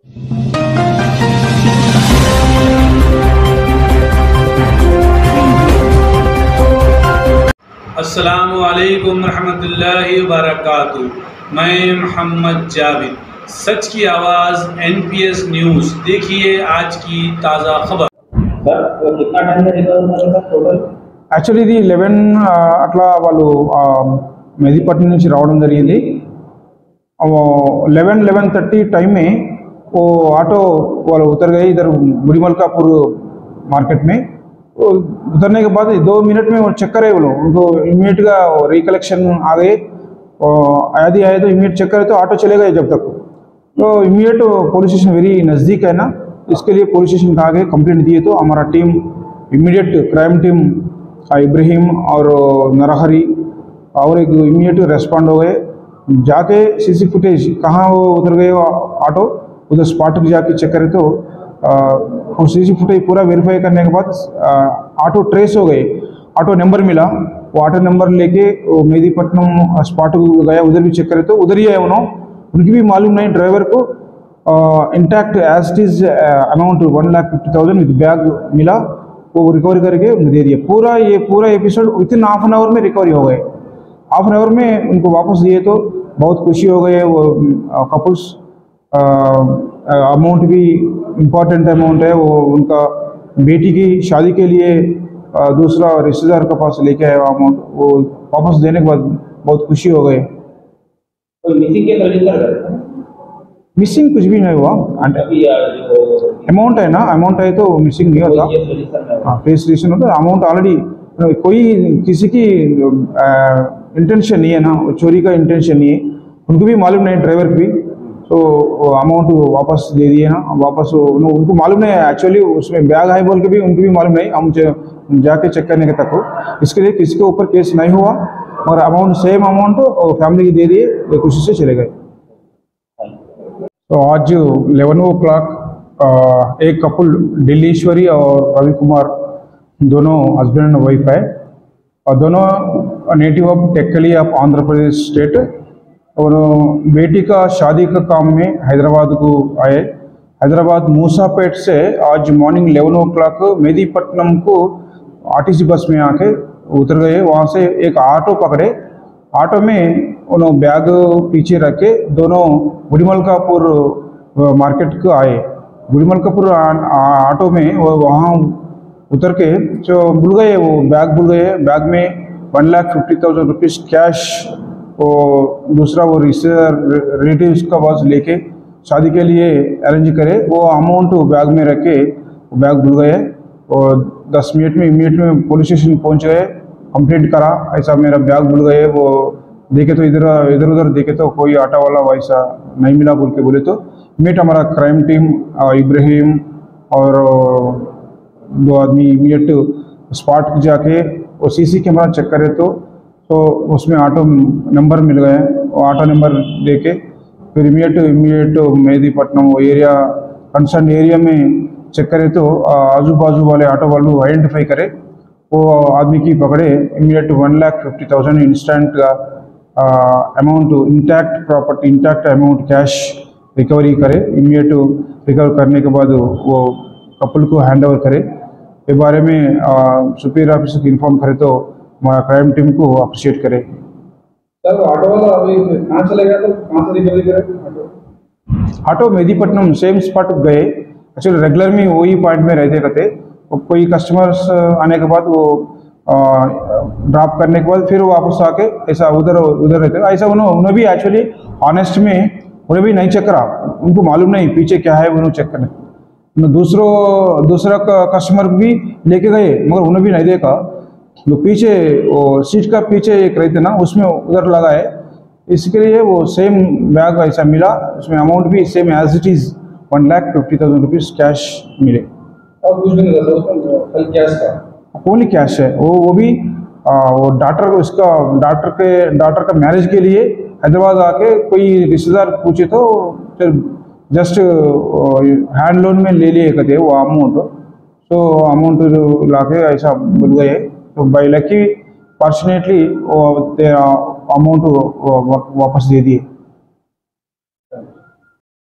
अस्सलामु अलैकुम रहमतुल्लाहि व बरकातुहू। मैं मोहम्मद जावेद, सच की आवाज़ NPS न्यूज़। देखिए आज की ताज़ा खबर। सर कितना टाइम लगेगा सर टोटल? యాక్చువల్లీ ఇది 11 అట్లా వాళ్ళు మెహదీపట్నం నుంచి రావడం జరిగింది. 11:30 टाइम में वो ऑटो वाले उतर गए इधर बुढ़ी मलकापुर मार्केट में। तो उतरने के बाद 2 मिनट में वो चेक करे, वो लोग उनको इमीडिएट का रिकलेक्शन आ गए। आया आए तो इमीडिएट चेक करे तो ऑटो चले गए जब तक। तो इमीडिएट पुलिस स्टेशन वेरी नज़दीक है ना, इसके लिए पुलिस स्टेशन कहा गए कंप्लेंट दिए। तो हमारा team immediate crime team Ibrahim और नरहरी और एक इमीडिएट रेस्पॉन्ड हो गए। जाके सीसी फुटेज कहाँ वो उतर गए ऑटो, उधर स्पॉट पर जाके चेक करे तो सीसी फुटेज पूरा वेरीफाई करने के बाद ऑटो ट्रेस हो गए। ऑटो नंबर मिला, वो ऑटो नंबर लेके मेहदीपट्टनम स्पॉट गया, उधर भी चेक करे तो उधर ही है उन्होंने। उनकी भी मालूम नहीं ड्राइवर को intact as it is amount 1,50,000 with bag मिला, वो रिकवरी करके उन्हें दे दिया। पूरा episode within half an hour में रिकवरी हो गए। हाफ एन आवर में उनको वापस दिए तो बहुत खुशी हो गए वो कपल्स। अमाउंट भी इम्पोर्टेंट अमाउंट है, वो उनका बेटी की शादी के लिए दूसरा रिश्तेदार के पास लेके आया अमाउंट, वो वापस देने के बाद बहुत खुशी हो गए। तो मिसिंग के रजिस्टर मिसिंग कुछ भी नहीं हुआ, अमाउंट है ना, अमाउंट है तो मिसिंग नहीं होता। हाँ फेस रजिस्टर होता, अमाउंट ऑलरेडी कोई किसी की इंटेंशन नहीं है ना, चोरी का इंटेंशन नहीं है, उनको भी मालूम नहीं ड्राइवर की भी। तो अमाउंट वापस दे दिए ना, वापस उनको मालूम नहीं है एक्चुअली उसमें बैग है बोल के भी उनको भी मालूम नहीं। हम जाके चेक करने के तक हो, इसके लिए किसी के ऊपर केस नहीं हुआ और अमाउंट सेम अमाउंट फैमिली की दे दिए, खुशी से चले गए। तो आज 11 o'clock एक कपल दिल्लीश्वरी और रवि कुमार दोनों हस्बैंड एंड वाइफ है और दोनों native of Tekkali of Andhra Pradesh state. और बेटी का शादी का काम में हैदराबाद को आए। हैदराबाद मूसापेट से आज मॉर्निंग 11 o'clock मेहदीपट्टनम को RTC बस में आके उतर गए। वहाँ से एक ऑटो पकड़े, ऑटो में उन्होंने बैग पीछे रखे दोनों बुढ़ीमलकापुर मार्केट को आए। बुढ़ीमलकापुर ऑटो में वो वहाँ उतर के जो भूल गए, वो बैग भूल गए। बैग में 1,50,000 रुपीज़ कैश, वो दूसरा वो रिश्तेदार रिलेटिव्स का पास लेके शादी के लिए अरेंज करे, वो अमाउंट बैग में रख के बैग भूल गए। और 10 मिनट में इमीडिएट में पुलिस स्टेशन पहुंच गए, कंप्लेंट करा ऐसा मेरा बैग भूल गए। वो देखे तो इधर उधर देखे तो कोई ऑटो वाला वैसा नहीं मिला बोल के बोले। तो इमीडिएट हमारा क्राइम टीम इब्राहिम और 2 आदमी इमीडिएट स्पॉट जाके वो CC कैमरा चेक करे तो उसमें ऑटो नंबर मिल गए। वो ऑटो नंबर देके फिर इमीडिएट मेहदीपट्टनम वो एरिया कंसर्न एरिया में चेक करे तो आजू बाजू वाले ऑटो वालों आइडेंटिफाई करे, वो आदमी की पकड़े। इमीडिएट 1,50,000 इंस्टेंट का amount intact property intact amount cash recovery करे। इमीडिएट रिकवर करने के बाद वो कपल को हैंड ओवर करे। इस बारे में सुपीरियर ऑफिसर को इन्फॉर्म करे तो हमारा क्राइम टीम को अप्रिशिएट करे। सर ऑटो वाला अभी कहाँ चले गया, तो कहाँ से रिकवरी करे? ऑटो मेहदीपट्टनम सेम स्पॉट गए। एक्चुअली रेगुलर में वही पॉइंट में रहते कोई कस्टमर्स आने के बाद वो ड्रॉप करने के बाद फिर वापस आके ऐसा उधर रहते। ऐसा उन्होंने भी एक्चुअली ऑनेस्ट में उन्हें भी नहीं चेक करा, उनको मालूम नहीं पीछे क्या है, उन्होंने चेक करने दूसरा कस्टमर भी लेके गए मगर उन्हें भी नहीं देखा। तो पीछे वो सीट का पीछे एक रहते ना, उसमें उधर लगा है, इसके लिए वो सेम बैग ऐसा मिला, उसमें अमाउंट भी same as it is 1,50,000 rupees cash मिले। और कुछ भी नहीं था उसमें, कैश था, ओनली कैश है। वो भी वो डॉक्टर का मैरिज के लिए हैदराबाद आके कोई रिश्तेदार पूछे तो फिर जस्ट हैंड लोन में ले लिए कहते वो अमाउंट। तो अमाउंट लाके ऐसा बोल गए तो बाई लकी फॉर्चुनेटली वो अमाउंट वापस दे दिए।